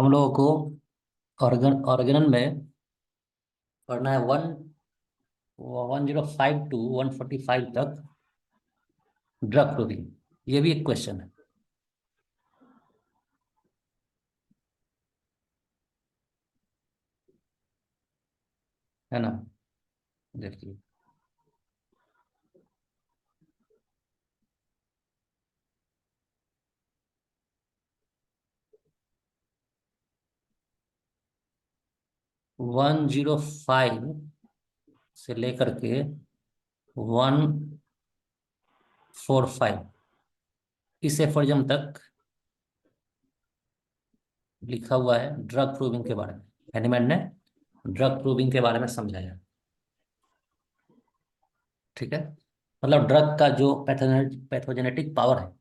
हम लोगों को ऑर्गेनल में पढ़ना है 105 टू 145 तक ड्रग प्रूविंग। ये भी एक क्वेश्चन है ना। देखिए, 105 से लेकर के 145 इस एफर्जम तक लिखा हुआ है ड्रग प्रूविंग के बारे में। हैनीमैन ने ड्रग प्रूविंग के बारे में समझाया। ठीक है, मतलब ड्रग का जो पैथोजेनेटिक पावर है,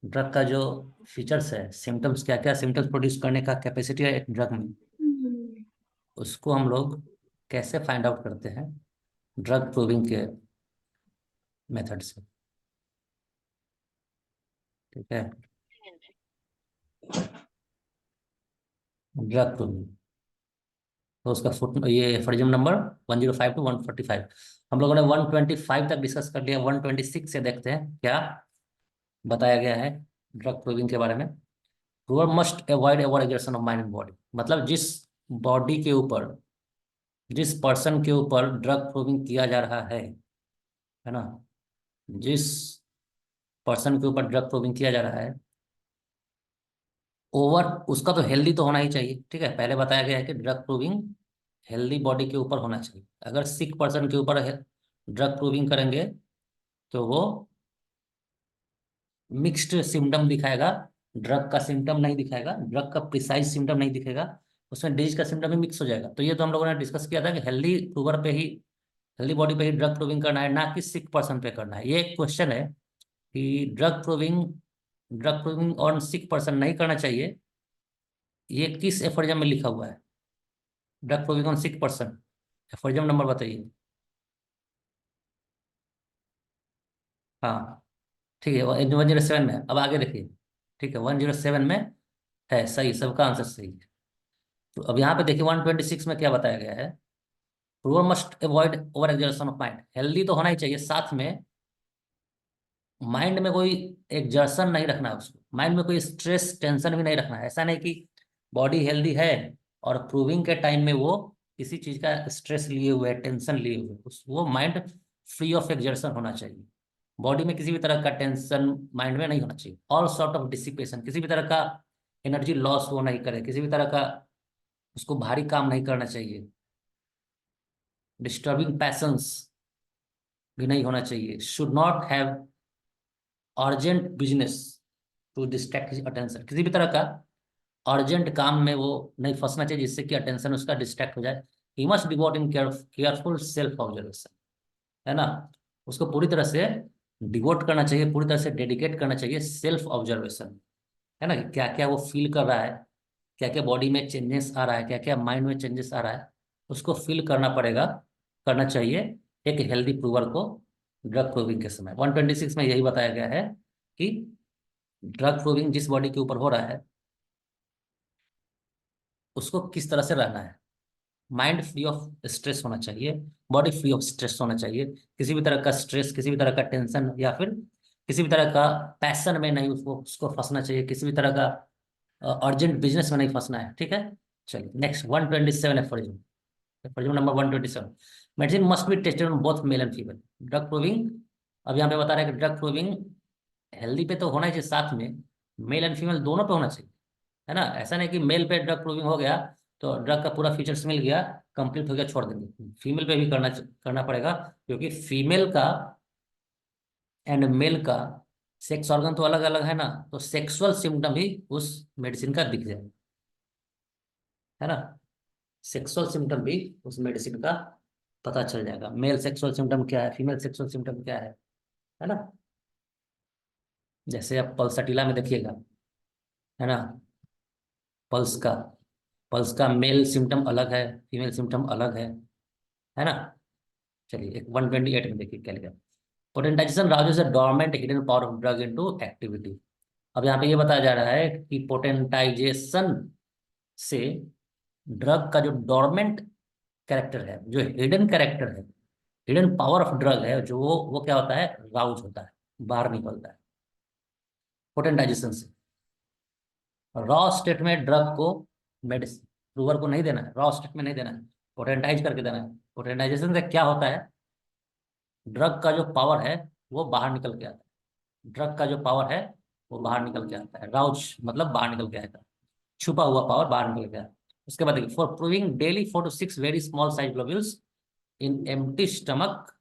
ड्रग का जो फीचर्स है, सिम्टम्स, क्या क्या सिम्टम्स प्रोड्यूस करने का कैपेसिटी है एक ड्रग में, उसको हम लोग कैसे फाइंड आउट करते हैं ड्रग प्रूविंग के मेथड से। ठीक है, ड्रग प्रूविंग। तो उसका फुट ये फॉर्म नंबर 105 टू 145। हम लोगों ने 125 तक डिस्कस कर लिया। 126 से देखते हैं क्या बताया गया है ड्रग प्रूविंग के बारे में। Prover must avoid over exertion of mind and body. मतलब जिस बॉडी के ऊपर, जिस पर्सन के ऊपर ड्रग प्रूविंग किया जा रहा है ना, जिस पर्सन के ऊपर ड्रग प्रूविंग किया जा रहा है, ओवर उसका तो हेल्दी तो होना ही चाहिए। ठीक है, पहले बताया गया है कि ड्रग प्रूविंग हेल्दी बॉडी के ऊपर होना चाहिए। अगर सिक पर्सन के ऊपर ड्रग प्रूविंग करेंगे तो वो मिक्स्ड सिम्टम दिखाएगा, ड्रग का सिम्टम नहीं दिखाएगा, ड्रग का प्रिसाइज सिम्टम नहीं दिखेगा, उसमें डिजीज का सिम्टम भी मिक्स हो जाएगा। तो ये तो हम लोगों ने डिस्कस किया था कि हेल्दी प्रूवर पे ही, हेल्दी बॉडी पे ही ड्रग प्रूविंग करना है, ना कि सिक पर्सन पे करना है। ये एक क्वेश्चन है कि drug proving on sick person नहीं करना चाहिए। ये किस एफर्जम में लिखा हुआ है? Drug proving on sick person, aphorism number बताइए। हाँ, ठीक है, 107 में है। अब आगे देखिए। ठीक है, 107 में है, सही, सबका आंसर सही है। तो अब यहाँ पे देखिए 126 में क्या बताया गया है। Prover must avoid over exertion of mind. Healthy तो होना ही चाहिए, साथ में माइंड में कोई एक्सर्शन नहीं रखना है, उसको माइंड में कोई स्ट्रेस टेंशन भी नहीं रखना है। ऐसा नहीं कि बॉडी हेल्दी है और प्रूविंग के टाइम में वो किसी चीज का स्ट्रेस लिए हुए, टेंशन लिए हुए, उस वो माइंड फ्री ऑफ एक्सर्शन होना चाहिए। बॉडी में किसी भी तरह का टेंशन माइंड में नहीं होना चाहिए। ऑल सॉर्ट ऑफ डिसिपेशन, किसी भी तरह का एनर्जी लॉस वो नहीं करे, किसी भी तरह का उसको भारी काम नहीं करना चाहिए। डिस्टर्बिंग पैशंस भी नहीं होना चाहिए। Should not have urgent business to distract his attention. किसी भी तरह का अर्जेंट काम में वो नहीं फंसना चाहिए जिससे कि अटेंशन उसका डिस्ट्रैक्ट हो जाए। He must devote in careful self observation, है ना। उसको पूरी तरह से डिवोट करना चाहिए, पूरी तरह से डेडिकेट करना चाहिए सेल्फ ऑब्जर्वेशन, है ना। क्या क्या वो फील कर रहा है, क्या क्या बॉडी में चेंजेस आ रहा है, क्या क्या माइंड में चेंजेस आ रहा है, उसको फील करना पड़ेगा, करना चाहिए एक हेल्दी प्रूवर को ड्रग प्रूविंग के समय। 126 में यही बताया गया है कि ड्रग प्रूविंग जिस बॉडी के ऊपर हो रहा है उसको किस तरह से रहना है। माइंड फ्री ऑफ स्ट्रेस होना चाहिए, बॉडी फ्री ऑफ स्ट्रेस होना चाहिए। किसी भी तरह का स्ट्रेस, किसी भी तरह का टेंशन या फिर किसी भी तरह का पैशन में नहीं उसको उसको फंसना चाहिए, किसी भी तरह का अर्जेंट बिजनेस में नहीं फंसना है। ठीक है, चलिए नेक्स्ट 127 है फॉर्जून। फॉर्जून number 127। Medicine must be tested on both male and female. Drug proving, अब यहाँ पे बता रहे हैं कि ड्रग प्रूविंग हेल्दी पे तो होना ही चाहिए, साथ में मेल एंड फीमेल दोनों पे होना चाहिए, है ना। ऐसा नहीं कि मेल पे ड्रग प्रूविंग हो गया तो ड्रग का पूरा फीचर्स मिल गया, कंप्लीट हो गया, छोड़ देंगे। फीमेल पे भी करना करना पड़ेगा, क्योंकि फीमेल का एंड मेल का सेक्स ऑर्गन तो अलग अलग है ना, तो सेक्सुअल सिम्टम भी उस मेडिसिन का दिख जाए, है ना। सेक्सुअल सिम्टम भी उस मेडिसिन का पता चल जाएगा। मेल सेक्सुअल सिम्टम क्या है, फीमेल सेक्सुअल सिम्टम क्या है ना। जैसे आप पल्सटीला में देखिएगा, है ना, पल्स का पल्स का मेल सिम्टम अलग है, फीमेल सिम्टम अलग है ना। चलिए एक 128 में देखिए क्या लिखा। Potentization rouses a dormant hidden power of drug into activity. अब यहाँ पे ये बताया जा रहा है कि पोटेंटाइजेशन से ड्रग का जो डोरमेंट कैरेक्टर है, जो हिडन कैरेक्टर है, हिडन पावर ऑफ ड्रग है, जो वो क्या होता है, राउज होता है, बाहर निकलता है पोटेंटाइजेशन से। रॉ स्टेट में ड्रग को, मेडिसिन प्रूवर को नहीं देना है, रॉ स्टेट में नहीं देना है, पोटेंटाइज करके देना है। पोटेंटाइजेशन से क्या होता है, ड्रग का जो पावर है वो बाहर निकल के आता है, ड्रग का जो पावर है वो बाहर निकल के आता है, राउज मतलब बाहर निकल के आएगा, छुपा हुआ पावर बाहर निकल के आता है। उसके बाद देखिए, for proving daily 4 to 6 very small size globules in empty stomach,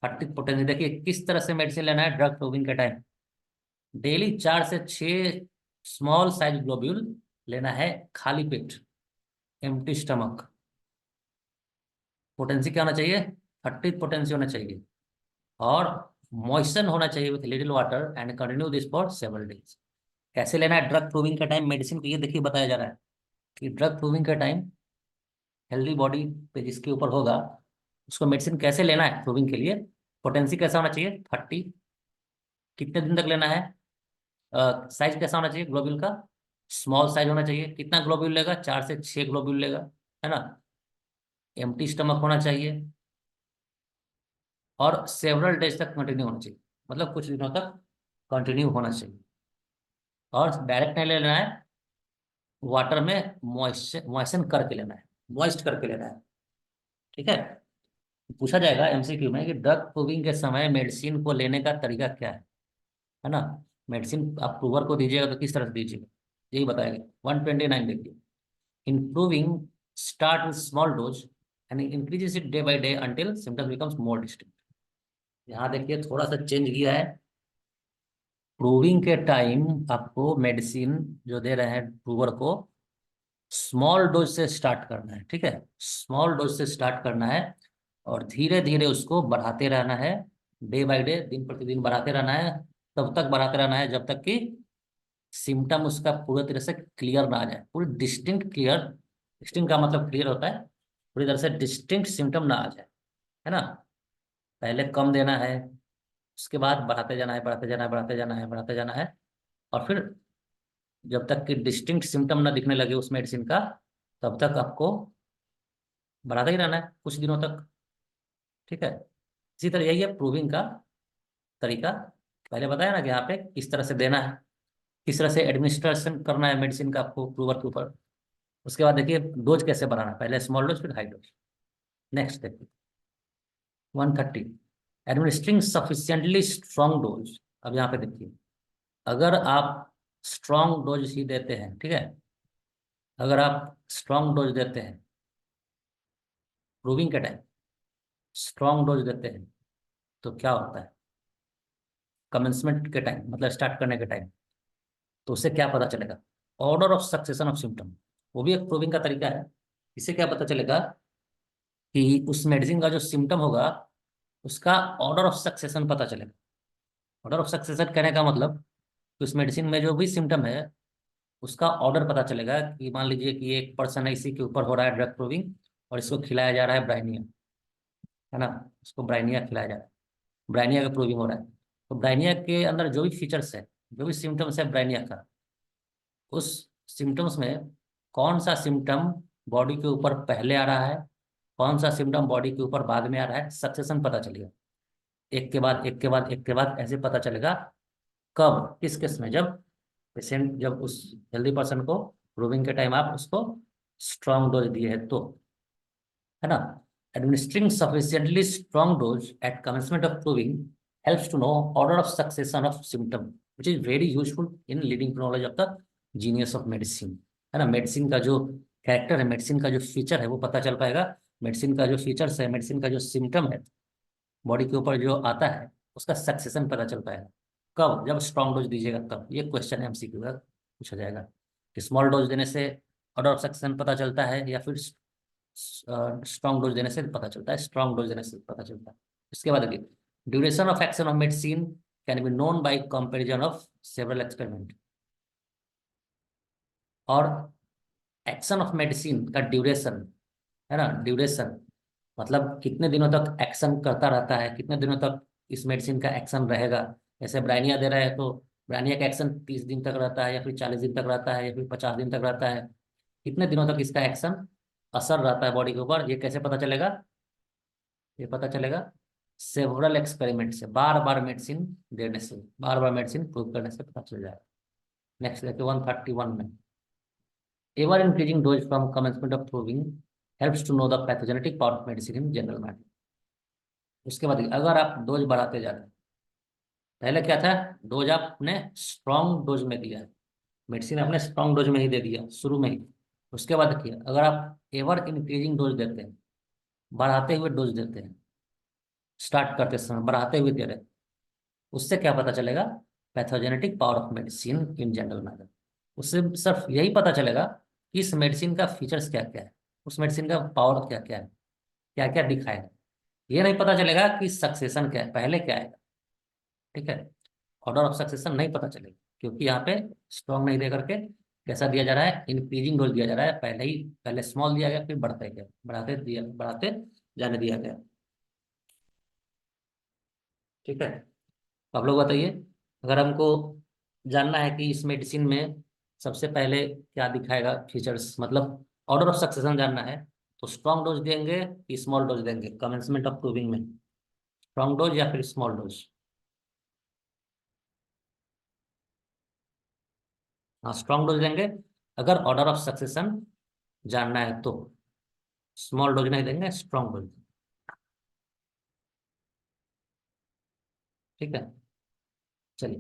30 potency. देखिए किस तरह से मेडिसिन लेना है ड्रग प्रूविंग के टाइम, डेली 4 से 6 स्मॉल साइज ग्लोब्यूल लेना है खाली पेट, एम्प्टी स्टमक। पोटेंसी क्या होना चाहिए, 30 पोटेंसी होना चाहिए, और मॉइस्चर होना चाहिए with little water, and continue this for several days. कैसे लेना है ड्रग प्रूविंग का टाइम मेडिसिन को, ये देखिए बताया जा रहा है कि ड्रग प्रूविंग का टाइम हेल्दी बॉडी पे जिसके ऊपर होगा उसको मेडिसिन कैसे लेना है प्रूविंग के लिए। पोटेंसी कैसा होना चाहिए, 30। कितने दिन तक लेना है, साइज कैसा होना चाहिए ग्लोब्यूल का, स्मॉल साइज होना चाहिए। कितना ग्लोब्यूल लेगा, 4 से 6 ग्लोब्यूल लेगा, है ना। एम्प्टी स्टमक होना चाहिए, और सेवरल डेज तक कंटिन्यू होना चाहिए, मतलब कुछ दिनों तक कंटिन्यू होना चाहिए। और डायरेक्ट नहीं लेना है, वाटर में मॉइस्चन करके लेना है, मॉइस्ट करके लेना है, ठीक है। पूछा जाएगा एमसीक्यू में कि ड्रग प्रूविंग के समय मेडिसिन को लेने का तरीका क्या है ना। मेडिसिन आप प्रूवर को दीजिएगा तो किस तरह से दीजिएगा, यही बताएगा। 129 देखिए, improving start with small dose and increases it day by day until symptoms becomes more distinct. यहाँ देखिए थोड़ा सा चेंज किया है, प्रूविंग के टाइम आपको मेडिसिन जो दे रहे हैं प्रूवर को, स्मॉल डोज से स्टार्ट करना है, ठीक है, स्मॉल डोज से स्टार्ट करना है, और धीरे धीरे उसको बढ़ाते रहना है, डे बाय डे, दिन प्रतिदिन बढ़ाते रहना है, तब तक बढ़ाते रहना है जब तक कि सिम्टम उसका पूरी तरह से क्लियर ना आ जाए, पूरी डिस्टिंक्ट क्लियर, डिस्टिंक्ट का मतलब क्लियर होता है, पूरी तरह से डिस्टिंक्ट सिम्टम ना आ जाए, है ना। पहले कम देना है, उसके बाद बढ़ाते जाना है, बढ़ाते जाना है, बढ़ाते जाना है, बढ़ाते जाना है, और फिर जब तक कि डिस्टिंक्ट सिम्टम ना दिखने लगे उस मेडिसिन का, तब तक आपको बढ़ाते ही रहना है कुछ दिनों तक, ठीक है। इसी तरह यही है प्रूविंग का तरीका। पहले बताया ना कि यहाँ पे किस तरह से देना है, किस तरह से एडमिनिस्ट्रेशन करना है मेडिसिन का आपको प्रूवर के ऊपर। उसके बाद देखिए डोज कैसे बढ़ाना है, पहले स्मॉल डोज फिर हाई डोज। नेक्स्ट देखिए 130, एडमिनिस्ट्रिंग सफिशिएंटली स्ट्रॉन्ग डोज। अब यहाँ पे देखिए, अगर आप स्ट्रॉन्ग डोज ही देते हैं, ठीक है, अगर आप स्ट्रॉन्ग डोज देते हैं प्रूविंग के टाइम, स्ट्रॉन्ग डोज देते हैं, तो क्या होता है, कमेंसमेंट के टाइम मतलब स्टार्ट करने के टाइम, तो उससे क्या पता चलेगा, order of succession of symptom, वो भी एक प्रूविंग का तरीका है। इससे क्या पता चलेगा कि उस मेडिसिन का जो सिम्टम होगा उसका ऑर्डर ऑफ सक्सेशन पता चलेगा। ऑर्डर ऑफ सक्सेशन कहने का मतलब कि उस मेडिसिन में जो भी सिम्टम है उसका ऑर्डर पता चलेगा, कि मान लीजिए कि एक पर्सन है, इसी के ऊपर हो रहा है ड्रग प्रूविंग, और इसको खिलाया जा रहा है ब्राइनिया, है ना, इसको ब्राइनिया खिलाया जा रहा है, ब्राइनिया का प्रूविंग हो रहा है। तो ब्राइनिया के अंदर जो भी फीचर्स है, जो भी सिम्टम्स है ब्राइनिया का, उस सिम्टम्स में कौन सा सिम्टम बॉडी के ऊपर पहले आ रहा है, कौन सा सिम्टम बॉडी के ऊपर बाद में आ रहा है, सक्सेशन पता चलेगा, एक के बाद एक के बाद एक के बाद ऐसे पता चलेगा। कब, किस केस में, जब पेशेंट, जब उस हेल्दी पर्सन को प्रूविंग के टाइम आप उसको स्ट्रॉन्ग डोज दिए है तो, है ना। Administering sufficiently strong dose at commencement of proving helps to know order of succession of symptom, which is very useful in leading to knowledge of the genius of medicine, है ना। Medicine का जो character है, medicine का जो feature है वो पता चल पाएगा, मेडिसिन का जो फीचर्स है, मेडिसिन का जो सिम्टम है बॉडी के ऊपर जो आता है उसका सक्सेशन पता चल पाएगा। कब, जब स्ट्रॉन्ग डोज दीजिएगा तब। ये क्वेश्चन है एमसीक्यू का, पूछा जाएगा कि स्मॉल डोज देने से ऑर्डर ऑफ सक्सेशन पता चलता है, या फिर स्ट्रॉन्ग डोज देने से पता चलता है, स्ट्रॉन्ग डोज देने से पता चलता है। इसके बाद देखिए, duration of action of medicine can be known by comparison of several experiment. और एक्शन ऑफ मेडिसिन का ड्यूरेशन, है ना, ड्यूरेशन मतलब कितने दिनों तक एक्शन करता रहता है, कितने दिनों तक इस मेडिसिन का एक्शन रहेगा। जैसे ब्राइनिया दे रहा है तो ब्राइनिया का एक्शन 30 दिन तक रहता है, या फिर 40 दिन तक रहता है, या फिर 50 दिन तक रहता है। कितने दिनों तक इसका एक्शन असर रहता है बॉडी के ऊपर, ये कैसे पता चलेगा? ये पता चलेगा सेवरल एक्सपेरिमेंट से, बार बार मेडिसिन देने से, बार बार मेडिसिन प्रूव करने से पता चल जाएगा। नेक्स्ट देखिए 131 में, ever increasing dose from commencement of proving helps to know the pathogenetic power of medicine in general matter. उसके बाद अगर आप डोज बढ़ाते जाते हैं, पहले क्या था, डोज आपने स्ट्रॉन्ग डोज में दिया है, मेडिसिन आपने स्ट्रॉन्ग डोज में ही दे दिया शुरू में ही। उसके बाद किया, अगर आप एवर इंक्रीजिंग डोज देते हैं, बढ़ाते हुए डोज देते हैं, स्टार्ट करते समय बढ़ाते हुए दे रहे हैं, उससे क्या पता चलेगा? Pathogenetic power of medicine in general matter. उससे सिर्फ यही पता चलेगा कि इस मेडिसिन का फीचर्स क्या क्या है, उस मेडिसिन का पावर क्या क्या है, क्या क्या दिखाएगा। ये नहीं पता चलेगा कि सक्सेशन क्या है, पहले क्या है। ठीक है, ऑर्डर ऑफ सक्सेशन नहीं पता चलेगा, क्योंकि यहाँ पे स्ट्रॉन्ग नहीं दे करके कैसा दिया जा रहा है, इंक्रीजिंग डोज दिया जा रहा है। पहले ही, पहले स्मॉल दिया गया, फिर बढ़ते गया, बढ़ाते जाने दिया गया। ठीक है, तो आप लोग बताइए, अगर हमको जानना है कि इस मेडिसिन में सबसे पहले क्या दिखाएगा फीचर्स, मतलब ऑर्डर ऑफ सक्सेशन जानना है, तो स्ट्रॉन्ग डोज देंगे कि स्मॉल डोज देंगे कमेंसमेंट ऑफ प्रूविंग में? स्ट्रॉन्ग डोज या फिर स्मॉल डोज? हाँ, स्ट्रॉन्ग डोज देंगे अगर ऑर्डर ऑफ सक्सेशन जानना है तो। स्मॉल डोज नहीं देंगे, स्ट्रॉन्ग डोज। ठीक है, चलिए,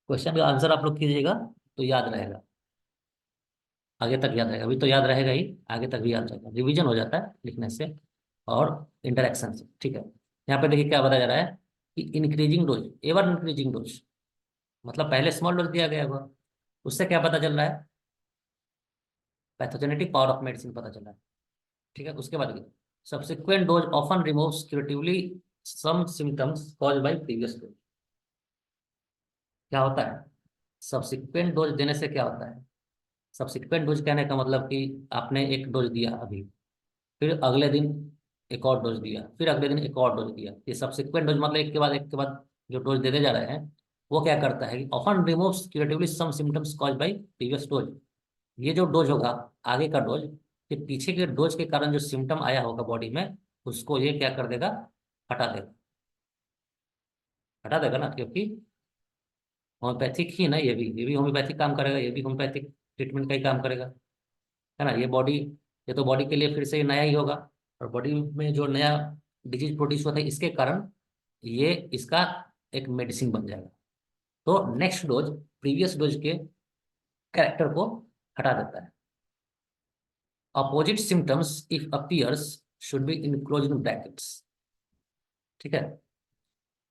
क्वेश्चन का आंसर आप लोग कीजिएगा तो याद रहेगा, आगे तक याद रहेगा। अभी तो याद रहेगा ही, आगे तक भी याद रहेगा, रिवीजन हो जाता है लिखने से और इंटरेक्शन से। ठीक है, यहाँ पे देखिए क्या बताया जा रहा है कि increasing dose, ever increasing dose, मतलब पहले स्मॉल डोज दिया गया होगा, उससे क्या पता चल रहा है? पैथोजेनेटिक पावर ऑफ मेडिसिन पता चल रहा है। ठीक है, उसके बाद subsequent dose often removes curatively some symptoms caused by previous dose. क्या होता है सब्सिक्वेंट डोज देने से? क्या होता है सब्सिक्वेंट डोज कहने का मतलब कि आपने एक डोज दिया अभी, फिर अगले दिन एक और डोज दिया, फिर अगले दिन एक और डोज दिया, ये सब्सिक्वेंट डोज मतलब एक के बाद जो डोज देते जा रहे हैं, वो क्या करता है कि often removes curatively some symptoms caused by previous dose. ये जो डोज होगा, आगे का डोज, ये पीछे के डोज के कारण जो सिम्टम आया होगा बॉडी में, उसको ये क्या कर देगा? हटा देगा। हटा देगा ना, क्योंकि होम्योपैथिक ही ना, ये भी होम्योपैथिक काम करेगा, ये भी होम्योपैथिक ट्रीटमेंट का ही काम करेगा, है ना। ये तो बॉडी के लिए फिर से नया ही होगा, और बॉडी में जो नया डिजीज प्रोड्यूस होता है, इसके कारण ये इसका एक मेडिसिन बन जाएगा। तो नेक्स्ट डोज प्रीवियस डोज के कैरेक्टर को हटा देता है। Opposite symptoms if appears should be enclosed in brackets. ठीक है,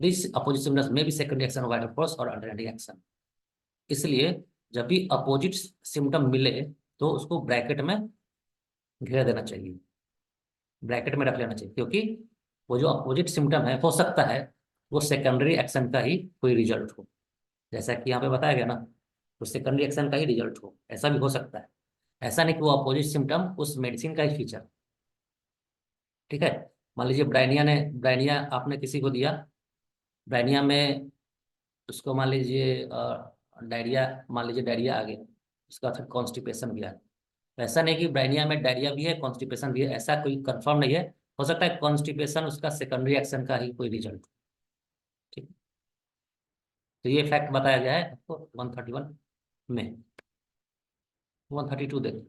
दिस अपोजिट सिम्टम्स में be secondary action of vital force और अल्टरनेटिंग एक्शन। इसलिए जब भी अपोजिट सिम्टम मिले तो उसको ब्रैकेट में घेर देना चाहिए, ब्रैकेट में रख लेना चाहिए, क्योंकि वो जो अपोजिट सिम्टम है, हो सकता है वो सेकेंडरी एक्शन का ही कोई रिजल्ट हो, जैसा कि यहाँ पे बताया गया ना, तो सेकेंडरी एक्शन का ही रिजल्ट हो, ऐसा भी हो सकता है। ऐसा नहीं कि वो अपोजिट सिम्टम उस मेडिसिन का ही फीचर। ठीक है, मान लीजिए ब्राइनिया आपने किसी को दिया, ब्राइनिया में उसको मान लीजिए डायरिया, मान लीजिए डायरिया आ गया, उसका फिर कॉन्स्टिपेशन भी आ गया। तो ऐसा नहीं कि ब्राइनिया में डायरिया भी है कॉन्स्टिपेशन भी है, ऐसा कोई कंफर्म नहीं है। हो सकता है कॉन्स्टिपेशन उसका सेकेंडरी एक्शन का ही कोई रिजल्ट। ठीक, तो ये फैक्ट बताया गया है आपको 131 में। 132 देखिए,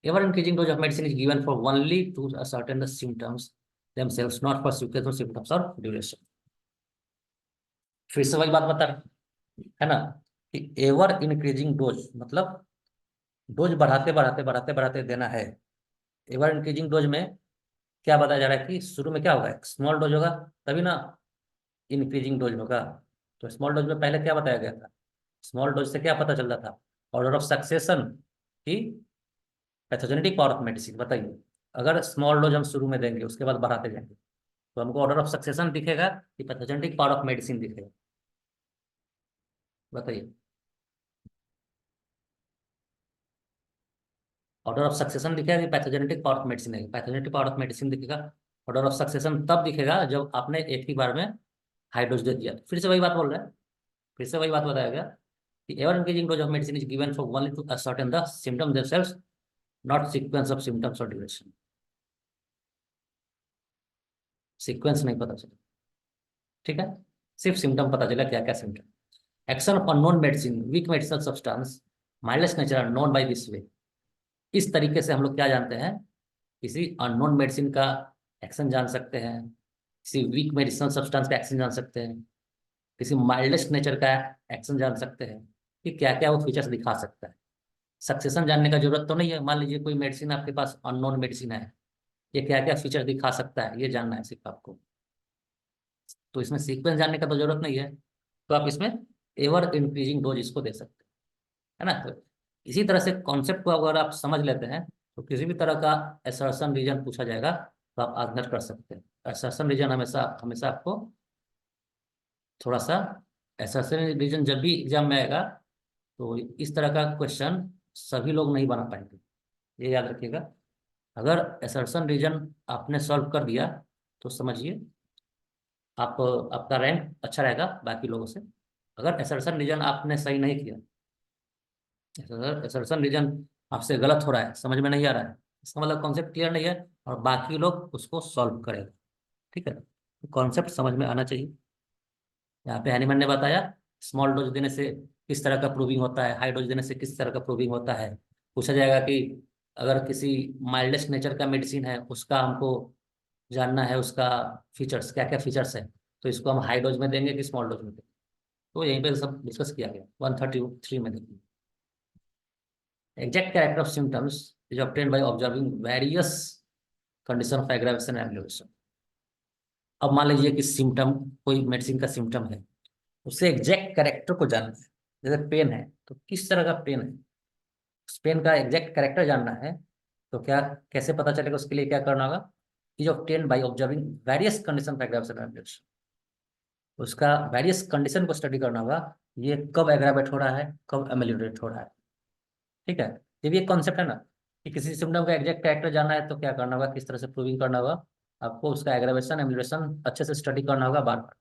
ever increasing dose of medicine is given for only to certain the symptoms themselves, not for sequence of symptoms or duration। फिर से वही बात बता रहा है ना, कि एवर इंक्रीजिंग डोज मतलब डोज बढ़ाते बढ़ाते बढ़ाते बढ़ाते देना है। एवर इंक्रीजिंग डोज में क्या बताया जा रहा है कि शुरू में क्या होगा, एक स्मॉल डोज होगा, तभी ना इंक्रीजिंग डोज होगा। तो स्मॉल डोज में पहले क्या बताया गया था? स्मॉल डोज से क्या पता चल रहा था? ऑर्डर ऑफ सक्सेशन की पैथोजेनेटिक पावर ऑफ मेडिसिन। बताइए, अगर स्मॉल डोज हम शुरू में देंगे, उसके बाद बढ़ाते जाएंगे, तो हमको ऑर्डर ऑफ सक्सेशन दिखेगा कि पैथोजेनेटिक पावर ऑफ मेडिसिन दिखेगा? बताइए, ऑर्डर ऑफ सक्सेशन दिखेगा कि पैथोजेनेटिक पावर ऑफ मेडिसिन है? पैथोजेनेटिक पावर ऑफ मेडिसिन दिखेगा। ऑर्डर ऑफ सक्सेशन तब दिखेगा जब आपने एक ही बार में हाई डोज दे दिया। फिर से वही बात बोल रहा है, फिर से वही बात बताया गया कि ever increasing dose of medicine is given for only to ascertain the symptom themselves, not sequence of symptoms और ड्यूरेशन। सीक्वेंस नहीं पता चला, ठीक है, सिर्फ सिम्टम पता चला, क्या क्या symptom. Action of unknown medicine, weak medicinal substance, mildness nature are known by this way. इस तरीके से हम लोग क्या जानते हैं, किसी अननोन मेडिसिन का एक्शन जान सकते हैं, किसी वीक मेडिसिनल सब्सटेंस का एक्शन जान सकते हैं, किसी माइल्डेस्ट नेचर का एक्शन जान सकते हैं, कि क्या क्या वो फीचर्स दिखा सकता है। सक्सेशन जानने का जरूरत तो नहीं है, मान लीजिए कोई मेडिसिन आपके पास अननोन मेडिसिन है, ये क्या क्या फीचर दिखा सकता है ये जानना है सिर्फ आपको। तो इसमें सीक्वेंस जानने का तो जरूरत नहीं है, तो आप इसमें एवर इंक्रीजिंग डोज इसको दे सकते हैं, है ना। तो इसी तरह से कॉन्सेप्ट को अगर आप समझ लेते हैं, तो किसी भी तरह का असर्शन रीजन पूछा जाएगा तो आप आंसर कर सकते हैं। असर्शन रीजन हमेशा हमेशा आपको थोड़ा सा, असर्शन रीजन जब भी एग्जाम में आएगा तो इस तरह का क्वेश्चन सभी लोग नहीं बना पाएंगे, ये याद रखिएगा। अगर असर्शन रीजन आपने सॉल्व कर दिया तो समझिए आप, आपका रैंक अच्छा रहेगा बाकी लोगों से। अगर असर्शन रीजन आपने सही नहीं किया, अगर असर्शन रीजन आपसे गलत हो रहा है, समझ में नहीं आ रहा है, इसका मतलब कॉन्सेप्ट क्लियर नहीं है, और बाकी लोग उसको सॉल्व करेगा, ठीक है। तो कॉन्सेप्ट समझ में आना चाहिए। यहाँ पे हैनीमैन ने बताया स्मॉल डोज देने से किस तरह का प्रूविंग होता है, हाई डोज देने से किस तरह का प्रूविंग होता है। पूछा जाएगा कि अगर किसी माइल्डेस्ट नेचर का मेडिसिन है, उसका हमको जानना है, उसका फीचर्स क्या क्या फीचर्स है, तो इसको हम हाई डोज में देंगे कि स्मॉल डोज में देंगे। तो यहीं पे सब डिस्कस किया गया 133 में देखिए। Exact character of symptoms is obtained by observing various condition of aggravation and aggravation. अब मान लीजिए कि सिम्टम, कोई मेडिसिन का सिम्टम है, उससे एग्जैक्ट कैरेक्टर को जानना है। जैसे पेन है तो किस तरह का पेन है, उस पेन का एग्जैक्ट कैरेक्टर जानना है। तो क्या, कैसे पता चलेगा, उसके लिए क्या करना होगा, is obtained by observing various condition of aggravation and aggravation. उसका वेरियस कंडीशन को स्टडी करना होगा, ये कब एग्रावेट हो रहा है, कब एमेलियोरेट हो रहा है, ठीक है। ये भी एक कॉन्सेप्ट है ना, कि किसी सिम्टम का एग्जैक्ट कैरेक्टर जानना है तो क्या करना होगा, किस तरह से प्रूविंग करना होगा, आपको उसका एग्रावेशन एमेलियोरेशन अच्छे से स्टडी करना होगा बार बार,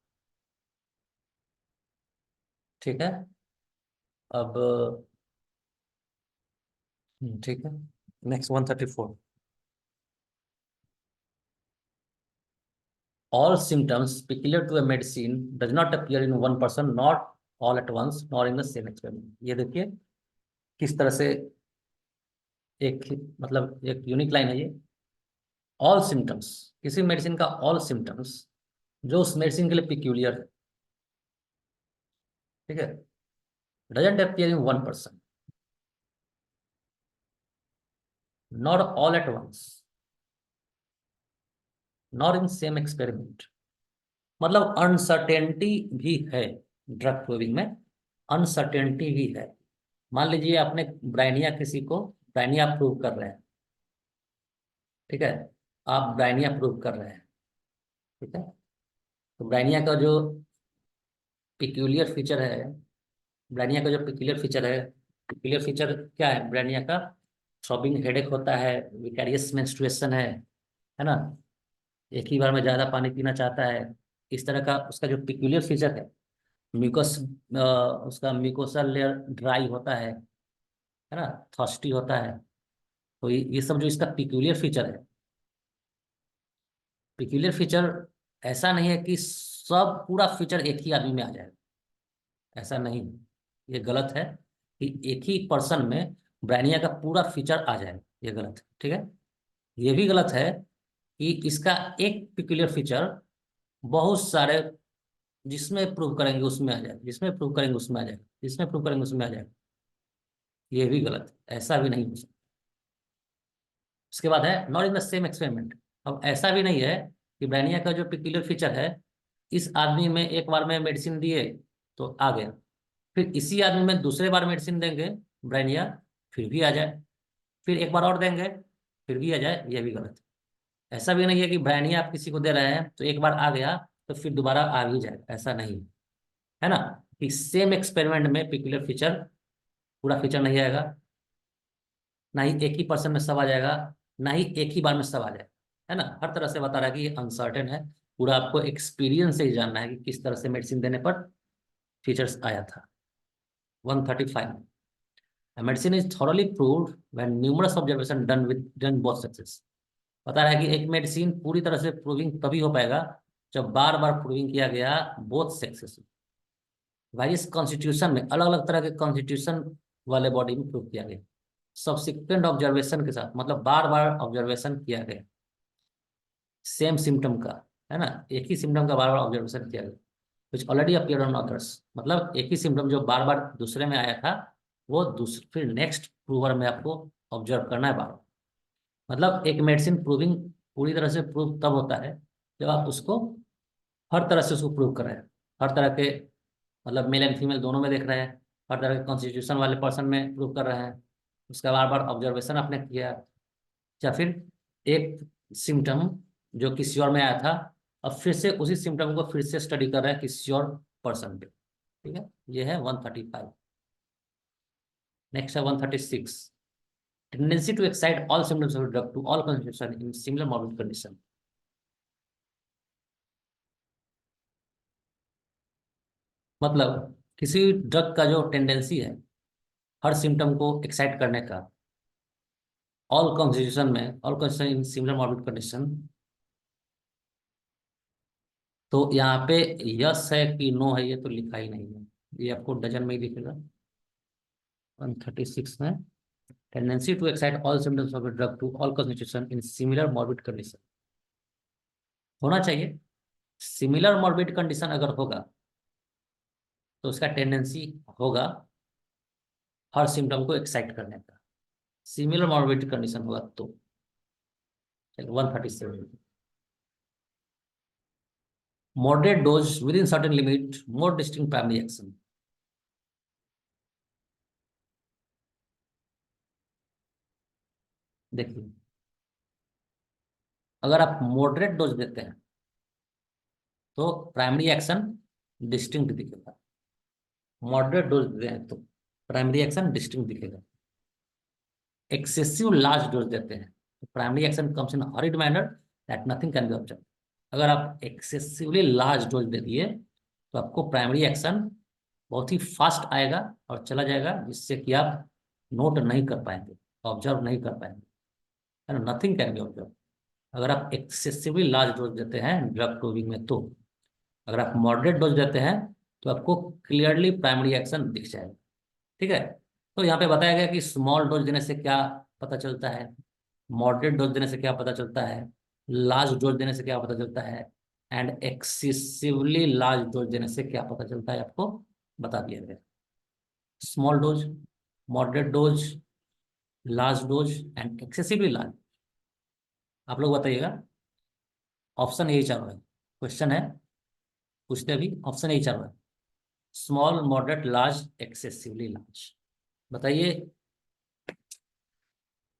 ठीक है। अब ठीक है, next 134। All symptoms peculiar to a medicine does not appear in one person, not all at once, nor in the same experiment। ये देखिए किस तरह से, एक मतलब एक यूनिक लाइन है ये। ऑल सिम्टम्स, किसी मेडिसिन का ऑल सिम्टम्स जो उस मेडिसिन के लिए पिक्यूलियर है, ठीक है, doesn't appear in one person, not all at once, nor in same experiment। मतलब अनसर्टेनिटी भी है, ड्रग प्रूविंग में अनसर्टेनिटी भी है। मान लीजिए आपने ब्राइनिया, किसी को ब्राइनिया प्रूव कर रहे हैं, ठीक है, आप ब्राइनिया प्रूव कर रहे हैं, ठीक है। तो ब्राइनिया का जो पिक्यूलियर फीचर है, ब्राइनिया का जो पिक्यूलियर फीचर है, पिक्यूलियर फीचर क्या है ब्राइनिया का, थ्रॉबिंग हेडेक होता है, विकारियस मेंस्ट्रुएशन है ना, एक ही बार में ज्यादा पानी पीना चाहता है, इस तरह का उसका जो पिक्यूलियर फीचर है। म्यूकस, उसका म्यूकोसल लेयर ड्राई होता है ना, थर्स्टी होता है। तो ये सब जो इसका पिक्यूलियर फीचर है, पिक्यूलियर फीचर ऐसा नहीं है कि सब पूरा फीचर एक ही आदमी में आ जाएगा, ऐसा नहीं, ये गलत है कि एक ही पर्सन में ब्राइनिया का पूरा फीचर आ जाएगा, ये गलत है, ठीक है। ये भी गलत है कि इसका एक पिक्यूलियर फीचर बहुत सारे, जिसमें प्रूव करेंगे उसमें आ जाएगा, जिसमें प्रूव करेंगे उसमें आ जाएगा, जिसमें प्रूव करेंगे उसमें आ जाएगा, ये भी गलत है, ऐसा भी नहीं हो सकता। उसके बाद है not in the same experiment. अब ऐसा भी नहीं है कि ब्राइनिया का जो पिक्यूलियर फीचर है, इस आदमी में एक बार में मेडिसिन दिए तो आ गया, फिर इसी आदमी में दूसरे बार मेडिसिन देंगे ब्राइनिया, फिर भी आ जाए, फिर एक बार और देंगे फिर भी आ जाए, ये भी गलत है। ऐसा भी नहीं है कि ब्राइनिया आप किसी को दे रहे हैं तो एक बार आ गया तो फिर दोबारा आ भी जाएगा, ऐसा नहीं है ना, कि सेम एक्सपेरिमेंट में पिक्यूलियर फीचर, पूरा फीचर नहीं आएगा, ना ही एक ही पर्सन में सब आ जाएगा, ना ही एक ही बार में सब आ जाएगा, है ना। हर तरह से बता रहा है कि ये अनसर्टेन है, पूरा आपको एक्सपीरियंस से ही जानना है कि किस तरह से मेडिसिन देने पर फीचर्स आया था। 135, A medicine is thoroughly proved when numerous observation done both success. बता रहा है कि एक मेडिसिन पूरी तरह से प्रूविंग तभी हो पाएगा जब बार बार प्रूविंग किया गया बोथ सेक्सेस। वाइस कॉन्स्टिट्यूशन में अलग अलग तरह के कॉन्स्टिट्यूशन वाले बॉडी में प्रूव किया गया, सब्सिक्वेंट ऑब्जर्वेशन के साथ, मतलब बार बार ऑब्जर्वेशन किया गया सेम सिम्टम का, है ना, एक ही सिम्टम का बार बार ऑब्जर्वेशन किया गया, विच ऑलरेडी अपीयर ऑन अदर्स, मतलब एक ही सिम्टम जो बार बार दूसरे में आया था वो दूसरे फिर नेक्स्ट प्रूवर में आपको ऑब्जर्व करना है बार बार। मतलब एक मेडिसिन प्रूविंग पूरी तरह से प्रूव तब होता है जब आप उसको हर तरह से उसको प्रूव कर रहे हैं, हर तरह के, मतलब मेल एंड फीमेल दोनों में देख रहे हैं, हर तरह के कॉन्स्टिट्यूशन वाले पर्सन में प्रूव कर रहे हैं, उसका बार बार ऑब्जर्वेशन आपने किया, या फिर एक सिम्टम जो किसी और में आया था अब फिर से उसी सिम्टम को फिर से स्टडी कर रहे हैं किसी और पर्सन पे। ठीक है, ये है 135। नेक्स्ट है 136, tendency to excite all symptoms of drug to all constitution in similar morbid condition. मतलब किसी ड्रग का जो टेंडेंसी है हर सिम्टम को एक्साइट करने का ऑल कॉन्स्टिट्यूशन में, all constitution in similar morbid condition, तो यहाँ पे यस है कि नो है ये तो लिखा ही नहीं है, ये आपको डजन में ही दिखेगा 136 में। Tendency to excite all symptoms of drug to all constitution in similar morbid condition होना चाहिए। सिमिलर मॉर्बिड कंडीशन अगर होगा तो उसका टेंडेंसी होगा हर सिम्टम को एक्साइट करने का, सिमिलर मॉर्बिड कंडीशन होगा तो। चलो 137, moderate dose within certain limit more distinct primary action। देखिए, अगर आप मॉडरेट डोज देते हैं तो प्राइमरी एक्शन डिस्टिंक्ट दिखेगा, मॉडरेट डोज देते हैं तो प्राइमरी एक्शन डिस्टिंक्ट दिखेगा। एक्सेसिव लार्ज डोज देते हैं तो primary action comes in horrid manner that nothing can be observe. अगर आप एक्सेसिवली लार्ज डोज दे दिए तो आपको प्राइमरी एक्शन बहुत ही फास्ट आएगा और चला जाएगा, जिससे कि आप नोट नहीं कर पाएंगे, ऑब्जर्व नहीं कर पाएंगे, है ना, नथिंग कैन बी ऑब्जर्व। अगर आप एक्सेसिवली लार्ज डोज देते हैं ड्रग प्रूविंग में तो, अगर आप मॉडरेट डोज देते हैं तो आपको क्लियरली प्राइमरी एक्शन दिख जाएगा। ठीक है, तो यहाँ पे बताया गया कि स्मॉल डोज देने से क्या पता चलता है, मॉडरेट डोज देने से क्या पता चलता है, लार्ज डोज देने से क्या पता चलता है, एंड एक्सेसिवली लार्ज डोज देने से क्या पता चलता है आपको बता दिया गया। Small dose, moderate dose, large dose and excessively large. आप लोग बताइएगा, ऑप्शन यही चल रहा है, क्वेश्चन है, पूछते अभी ऑप्शन यही चल रहा है, small moderate large excessively large. बताइए,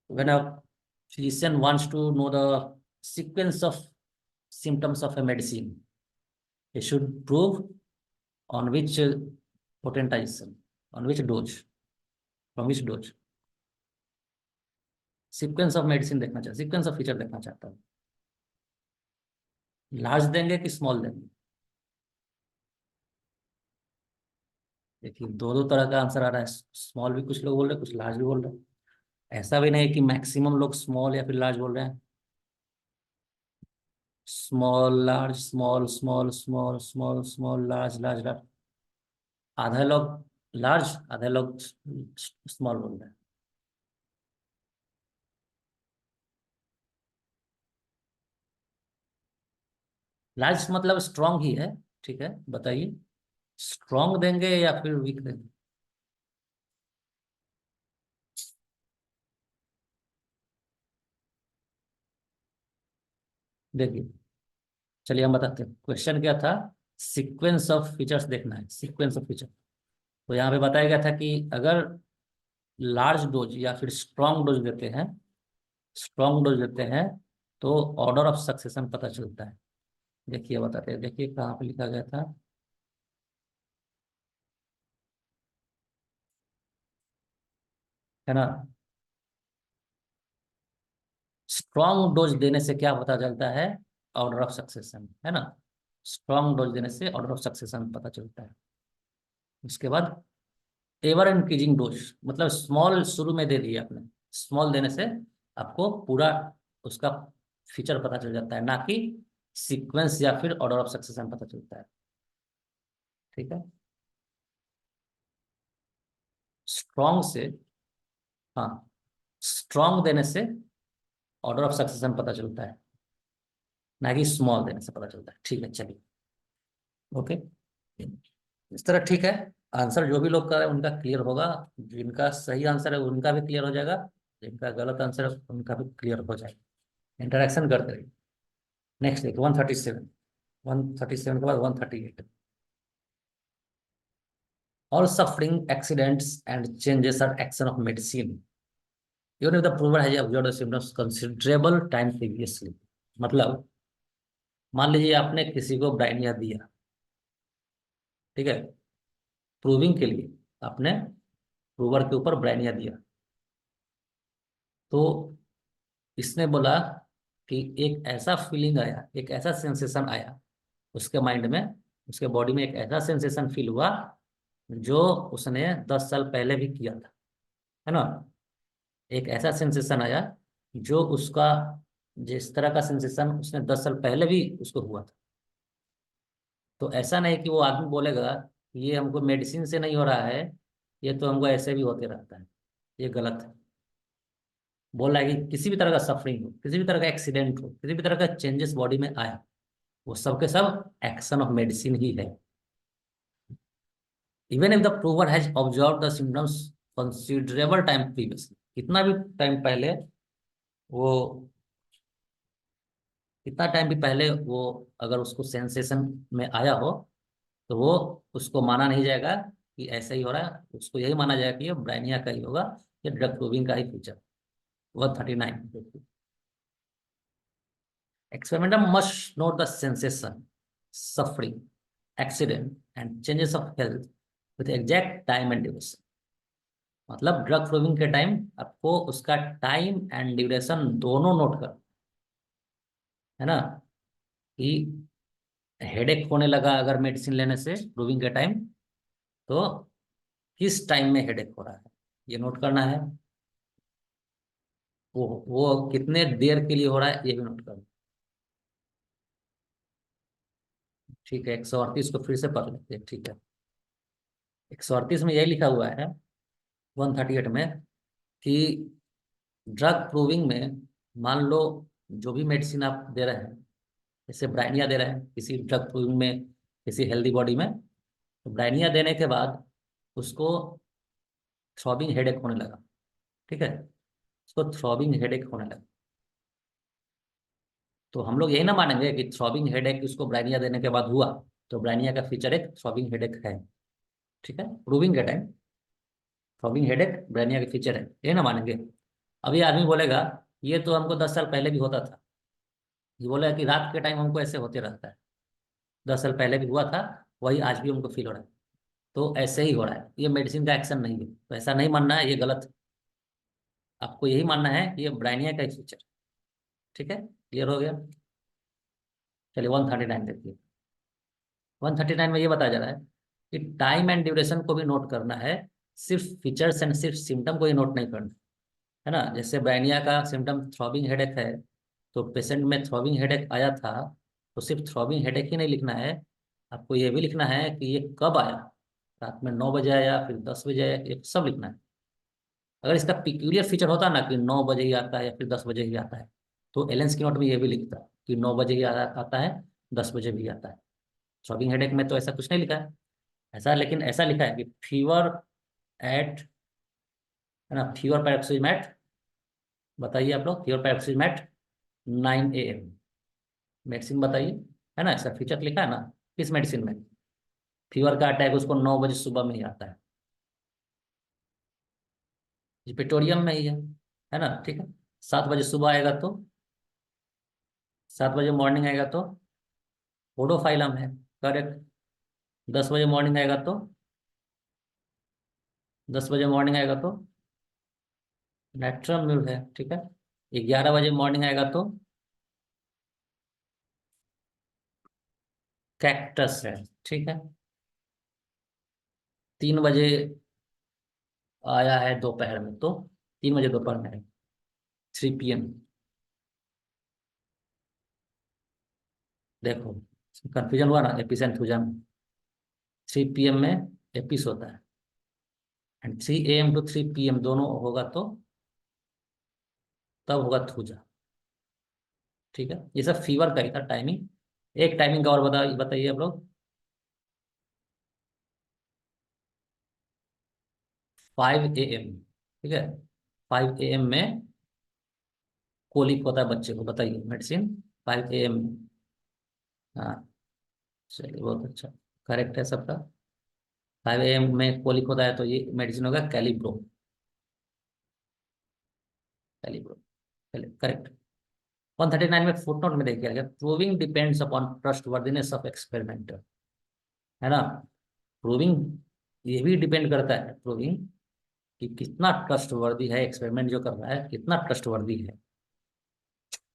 when a physician wants to know the sequence of symptoms of a medicine, he should prove on which potentization, on which dose, from which dose। Sequence of medicine देखना चाहता, sequence of feature देखना चाहता हूँ, large देंगे कि small देंगे। देखिए, दो दो तरह का आंसर आ रहा है, स्मॉल भी कुछ लोग बोल रहे हैं, कुछ लार्ज भी बोल रहे हैं। ऐसा भी नहीं है कि मैक्सिमम लोग स्मॉल या फिर लार्ज बोल रहे हैं, small large small small small small small large large large. आधा लोग लार्ज, आधे लोग स्मॉल बोल रहे हैं। लार्ज मतलब स्ट्रांग ही है। ठीक है, बताइए, स्ट्रांग देंगे या फिर वीक देंगे। देखिए, चलिए हम बताते हैं क्वेश्चन क्या था। सीक्वेंस ऑफ फीचर्स देखना है, सीक्वेंस ऑफ फीचर। तो यहाँ पे बताया गया था कि अगर लार्ज डोज या फिर स्ट्रांग डोज देते हैं, स्ट्रांग डोज देते हैं तो ऑर्डर ऑफ सक्सेशन पता चलता है। देखिए बताते हैं, देखिए कहाँ पे लिखा गया था, है ना, स्ट्रॉन्ग डोज देने से क्या पता चलता है, ऑर्डर ऑफ सक्सेशन, है ना, स्ट्रॉन्ग डोज देने से ऑर्डर ऑफ सक्सेशन पता चलता है। उसके बाद एवर इंक्रीजिंग डोज, मतलब स्मॉल शुरू में दे दिए आपने, स्मॉल देने से आपको पूरा उसका फीचर पता चल जाता है, ना कि सीक्वेंस या फिर ऑर्डर ऑफ सक्सेशन पता चलता है। ठीक है। स्ट्रॉन्ग से, हाँ, स्ट्रॉन्ग देने से ऑर्डर ऑफ सक्सेशन पता चलता है, ना कि स्मॉल देने से पता चलता है। ठीक है, चलिए। ओके, इस तरह ठीक है। आंसर जो भी लोग कर रहे हैं उनका क्लियर होगा, जिनका सही आंसर है उनका भी क्लियर हो जाएगा, जिनका गलत आंसर है उनका भी क्लियर हो जाएगा। इंटरेक्शन करते रहिए। नेक्स्ट देखिए 137, 137 के बाद 138। All suffering accidents and changes are action of medicine even if the prover has observed the symptoms considerable time previously. मतलब मान लीजिए आपने किसी को ब्राइनिया दिया, ठीक है, प्रूविंग के लिए आपने प्रूवर के ऊपर ब्राइनिया दिया, तो इसने बोला कि एक ऐसा फीलिंग आया, एक ऐसा सेंसेशन आया उसके माइंड में, उसके बॉडी में एक ऐसा सेंसेशन फील हुआ जो उसने 10 साल पहले भी किया था, है ना। एक ऐसा सेंसेशन आया जो उसका, जिस तरह का सेंसेशन उसने 10 साल पहले भी उसको हुआ था। तो ऐसा नहीं कि वो आदमी बोलेगा ये हमको मेडिसिन से नहीं हो रहा है, ये तो हमको ऐसे भी होते रहता है, ये गलत है। बोल रहा है कि किसी भी तरह का सफरिंग हो, किसी भी तरह का एक्सीडेंट हो, किसी भी तरह का चेंजेस बॉडी में आया, वो सब के सब एक्शन ऑफ मेडिसिन ही है। Even if the prover has observe the symptoms considerable time previously, कितना भी टाइम पहले वो, कितना टाइम भी पहले वो अगर उसको सेंसेशन में आया हो, तो वो, उसको माना नहीं जाएगा कि ऐसा ही हो रहा है, उसको यही माना जाएगा कि ये ब्राइनिया का ही होगा, ये ड्रग प्रूविंग का ही feature. 139, experimenter must note the sensation, suffering, accident and changes of health with exact time and duration। मतलब ड्रग प्रूविंग के टाइम आपको उसका टाइम एंड ड्यूरेशन दोनों नोट कर, है ना, कि हेडेक होने लगा अगर मेडिसिन लेने से प्रूविंग के टाइम, तो किस टाइम में हेडेक हो रहा है ये नोट करना है। वो कितने देर के लिए हो रहा है ये भी नोट करना। ठीक है, 138 को फिर से पढ़ लेते हैं। ठीक है, 138 में यही लिखा हुआ है, 138 में, कि ड्रग प्रूविंग में, मान लो जो भी मेडिसिन आप दे रहे हैं, जैसे ब्राइनिया दे रहे हैं किसी ड्रग प्रूविंग में, किसी हेल्दी बॉडी में, तो ब्राइनिया देने के बाद उसको थ्रॉबिंग हेडेक होने लगा, ठीक है, उसको थ्रॉबिंग हेडेक होने लगा, तो हम लोग यही ना मानेंगे कि थ्रॉबिंग हेडेक उसको ब्राइनिया देने के बाद हुआ, तो ब्राइनिया का फीचर एक थ्रॉबिंग हेडेक है। ठीक है, प्रूविंग के टाइम थ्रॉबिंग हेडेक ब्राइनिया का फीचर है, ये ना मानेंगे। अभी आदमी बोलेगा ये तो हमको 10 साल पहले भी होता था, ये बोला कि रात के टाइम हमको ऐसे होते रहता है, 10 साल पहले भी हुआ था, वही आज भी हमको फील हो रहा है, तो ऐसे ही हो रहा है, ये मेडिसिन का एक्शन नहीं है, तो ऐसा नहीं मानना है, ये गलत है। आपको यही मानना है कि ये ब्राइनिया का एक फीचर। ठीक है, क्लियर हो गया। चलिए 139 देखिए। 139 में ये बताया जा रहा है कि टाइम एंड ड्यूरेशन को भी नोट करना है, सिर्फ फीचर्स एंड सिर्फ सिम्टम को ही नोट नहीं करना, है ना। जैसे ब्राइनिया का सिम्टम थ्रॉबिंग हेडेक है, तो पेशेंट में थ्रॉबिंग हेडेक आया था, तो सिर्फ थ्रॉबिंग हेडेक ही नहीं लिखना है, आपको ये भी लिखना है कि ये कब आया, रात में 9 बजे आया, फिर 10 बजे आया, ये सब लिखना है। अगर इसका पिक्यूलियर फीचर होता ना कि 9 बजे ही आता है या फिर 10 बजे ही आता है, तो एलेंस की नोट में ये भी लिखता कि 9 बजे ही आता है, 10 बजे भी आता है। थ्रॉबिंग हेडेक में तो ऐसा कुछ नहीं लिखा है, ऐसा, लेकिन ऐसा लिखा है कि फीवर एट, है ना, फीवर पैरोक्सिज्म एट, बताइए आप लोग, फीवर पैरोक्सिज्म एट 9 AM, मेडिसिन बताइए, है ना, ऐसा फीचर लिखा है ना, किस मेडिसिन में, फीवर का अटैक उसको 9 बजे सुबह में ही आता है, जिपेटोरियम में ही है ना। ठीक है, 7 बजे सुबह आएगा तो, 7 बजे मॉर्निंग आएगा तो ओडोफाइलम है, करेक्ट। 10 बजे मॉर्निंग आएगा तो, 10 बजे मॉर्निंग आएगा तो नेट्रम म्यूल है, ठीक है। 11 बजे मॉर्निंग आएगा तो कैक्टस है, ठीक है। 3 बजे आया है दोपहर में, तो 3 बजे दोपहर में है, 3 PM। देखो कंफ्यूजन हुआ ना, एपिस एंड थूजन। 3 PM में एपिस होता है, एंड 3 AM टू 3 PM दोनों होगा तो तब होगा थूजा। ठीक है, ये सब फीवर का ही था टाइमिंग। एक टाइमिंग का और बताइए आप लोग। 5 AM। ठीक है, 5 AM में कोलिक होता है बच्चे को, बताइए मेडिसिन। 5 AM। हाँ, चलिए बहुत अच्छा, करेक्ट है सबका। 5 AM में कोलिक होता है तो ये मेडिसिन होगा कैलिब्रो। कैलिब्रो, करेक्ट। 139 में फुटनोट में देखिए क्या, proving depends upon trust worthiness of experimenter, है ना। प्रूविंग, ये भी डिपेंड करता है, प्रूविंग कि कितना ट्रस्ट वर्दी है, एक्सपेरिमेंट जो कर रहा है कितना ट्रस्ट वर्दी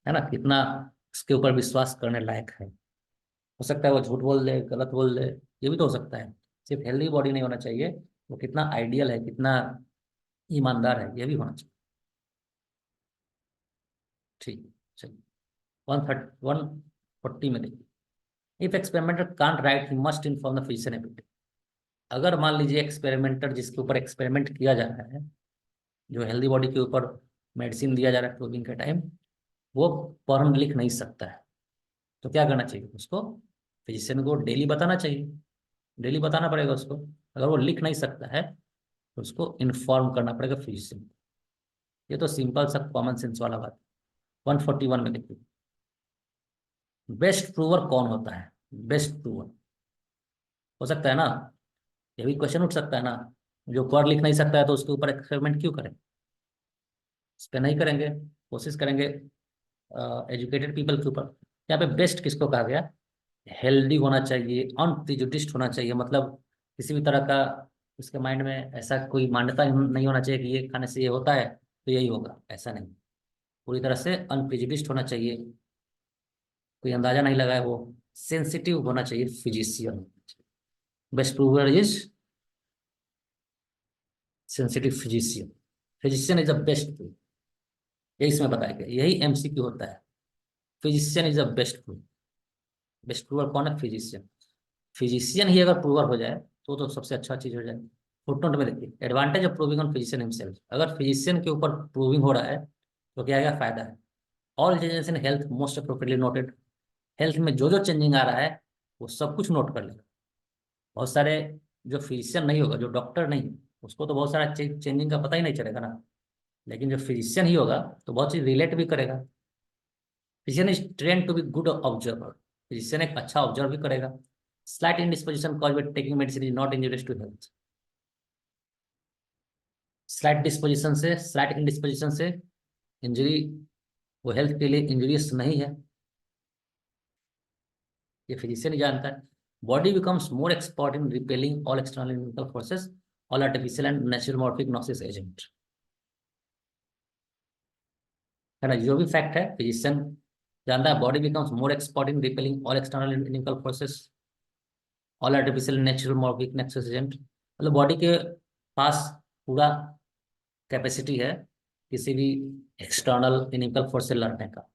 है ना, कितना इसके ऊपर विश्वास करने लायक है। हो सकता है वो झूठ बोल दे, गलत बोल दे, ये भी तो हो सकता है। सिर्फ हेल्दी बॉडी नहीं होना चाहिए, वो कितना आइडियल है, कितना ईमानदार है, ये भी होना चाहिए। ठीक, चलिए। 140 में देखिए, if experimenter can't right he must inform the physician ability. अगर मान लीजिए एक्सपेरिमेंटर जिसके ऊपर एक्सपेरिमेंट किया जा रहा है, जो हेल्दी बॉडी के ऊपर मेडिसिन दिया जा रहा है प्रूविंग के टाइम, वो पढ़ लिख नहीं सकता है, तो क्या करना चाहिए उसको, फिजिशियन को डेली बताना चाहिए। डेली बताना पड़ेगा उसको। अगर वो लिख नहीं सकता है तो उसको इन्फॉर्म करना पड़ेगा फिजिशियन। ये तो सिंपल सा कॉमन सेंस वाला बात। 141 में देखिए, बेस्ट प्रूवर कौन होता है। बेस्ट प्रूवर हो सकता है ना, ये भी क्वेश्चन उठ सकता है ना। जो पढ़ लिख नहीं सकता है तो उसके ऊपर एक्सपेरिमेंट क्यों करें, इस पे नहीं करेंगे, कोशिश करेंगे एजुकेटेड पीपल के ऊपर। यहाँ पे बेस्ट किसको कहा गया, हेल्दी होना चाहिए, अनप्रिजुडिस्ड होना चाहिए, मतलब किसी भी तरह का उसके माइंड में ऐसा कोई मान्यता नहीं होना चाहिए कि ये खाने से ये होता है तो यही होगा, ऐसा नहीं। पूरी तरह से अनप्रिजुडिस्ड होना चाहिए, कोई अंदाजा नहीं लगाए वो। सेंसिटिव होना चाहिए physician. Best prover is sensitive physician. Physician is the best prover, यही इसमें बताया गया, यही MCQ होता है। Physician is the best prover. Best prover कौन है, फिजिशियन। फिजिशियन ही अगर प्रूवर हो जाए तो सबसे अच्छा चीज हो जाए। फुटनोट में देखिए, advantage of proving on physician himself. अगर फिजिशियन के ऊपर प्रूविंग हो रहा है तो क्या क्या फायदा है। All changes in health most appropriately noted. Health में जो जो चेंजिंग आ रहा है वो सब कुछ नोट कर लेगा। बहुत सारे, जो फिजिशियन नहीं होगा, जो डॉक्टर नहीं, उसको तो बहुत सारा चेंजिंग का पता ही नहीं चलेगा ना। लेकिन जो फिजिशियन ही होगा तो बहुत चीज रिलेट भी करेगा। Physician is train to be good observer. Physician एक अच्छा ऑब्जर्व भी करेगा। Slight indisposition cause by taking medicine is not injurious to health. Slight indisposition से इंजरी, वो हेल्थ के लिए इंजूरियस नहीं है, ये फिजिशियन ही जानता है। Body becomes more expert in repelling all external forces, all artificial and natural morbific noxious agent, है ना। जो भी फैक्ट है फिजिशियन जानता है। Body becomes more expert in repelling all external inimical forces, all artificial natural morbific noxious agent, मतलब body के पास पूरा कैपेसिटी है किसी भी एक्सटर्नल इनिकल फोर्स से लड़ने का।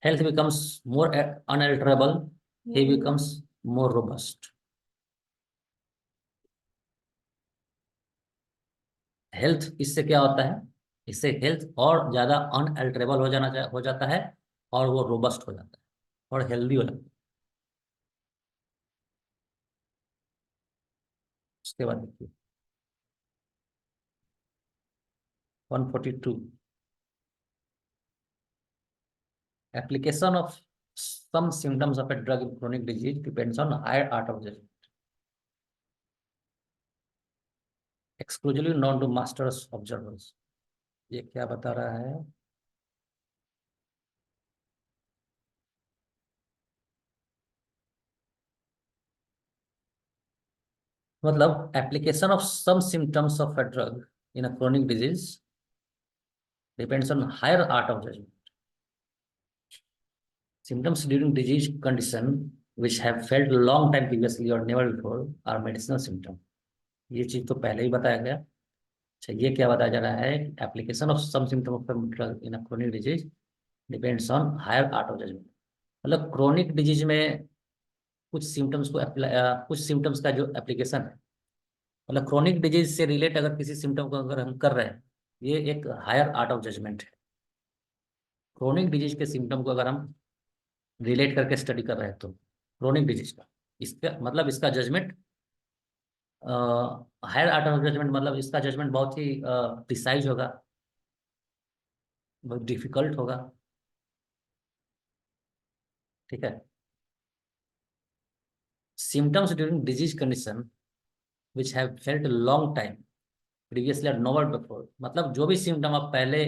Health becomes more unalterable, he becomes more robust. Health इससे क्या होता है, इससे हेल्थ और ज्यादा अनअल्टरेबल हो जाता है, और वो रोबस्ट हो जाता है और हेल्दी हो जाता है। उसके बाद देखिए 142, application of some symptoms of a drug in chronic disease depends on higher art of judgment, exclusively known to masters observers। ये क्या बता रहा है, मतलब application of some symptoms of a drug in a chronic disease depends on higher art of judgment. Symptoms during disease condition which have felt long time previously or never before are medicinal symptom। ये चीज तो पहले ही बताया गया। अच्छा, ये क्या बताया जा रहा है? Application of some symptom of drug in a chronic disease depends on higher art of judgment. मतलब क्रोनिक डिजीज में कुछ सिम्टम्स को कुछ सिम्टम्स का जो एप्लीकेशन है, मतलब क्रोनिक डिजीज से रिलेट अगर किसी सिम्टम को अगर हम कर रहे हैं, ये एक हायर आर्ट ऑफ जजमेंट है। क्रोनिक डिजीज के सिम्टम को अगर हम रिलेट करके स्टडी कर रहे हैं तो क्रोनिक डिजीज का, इसका मतलब इसका judgment, higher art of judgment मतलब इसका जजमेंट बहुत ही प्रिसाइज होगा, बहुत डिफिकल्ट होगा। ठीक है। Symptoms during disease condition which have felt long time previously are novel before, मतलब जो भी सिम्टम आप पहले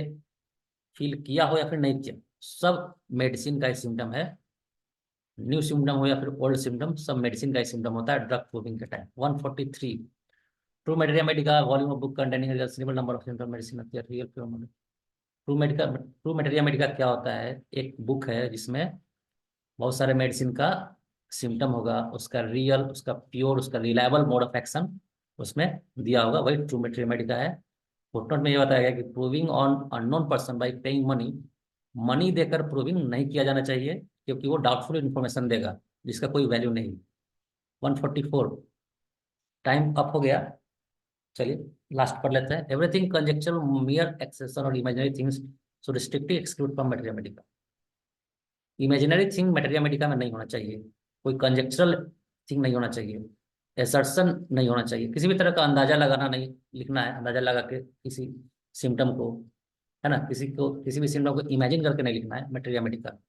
फील किया हो या फिर नहीं किया, सब मेडिसिन का ही सिम्टम है। न्यू सिम्टम हो या फिर ओल्ड सिम्टम, सब मेडिसिन का ही सिम्टम होता है ड्रग प्रूविंग के time. 143, true materia medica volume of book containing reasonable number of symptom medicine real. True materia medica क्या होता है? एक बुक है जिसमें बहुत सारे मेडिसिन का सिम्टम होगा, उसका रियल, उसका प्योर, उसका रिलायबल मोड ऑफ एक्शन उसमें दिया होगा, वही ट्रू मेटेरिया मेडिका है। फुटनोट में ये बताया गया कि proving on unknown person by paying money, money देकर प्रूविंग नहीं किया जाना चाहिए क्योंकि वो डाउटफुल इंफॉर्मेशन देगा जिसका कोई वैल्यू नहीं। 144, टाइम अप हो गया। चलिए लास्ट पढ़ लेते हैं। एवरीथिंग कंजेक्चुअल मियर एक्सेशन और imaginary things so strictly exclude from material medica. Imaginary thing material medica में नहीं होना चाहिए, कोई कंजेक्चुरल थिंग नहीं होना चाहिए, एसर्शन नहीं होना चाहिए, किसी भी तरह का अंदाजा लगाना नहीं लिखना है, अंदाजा लगा के किसी सिम्टम को, है ना, किसी को किसी भी सिम्टम को इमेजिन करके नहीं लिखना है मटेरियल मेडिका।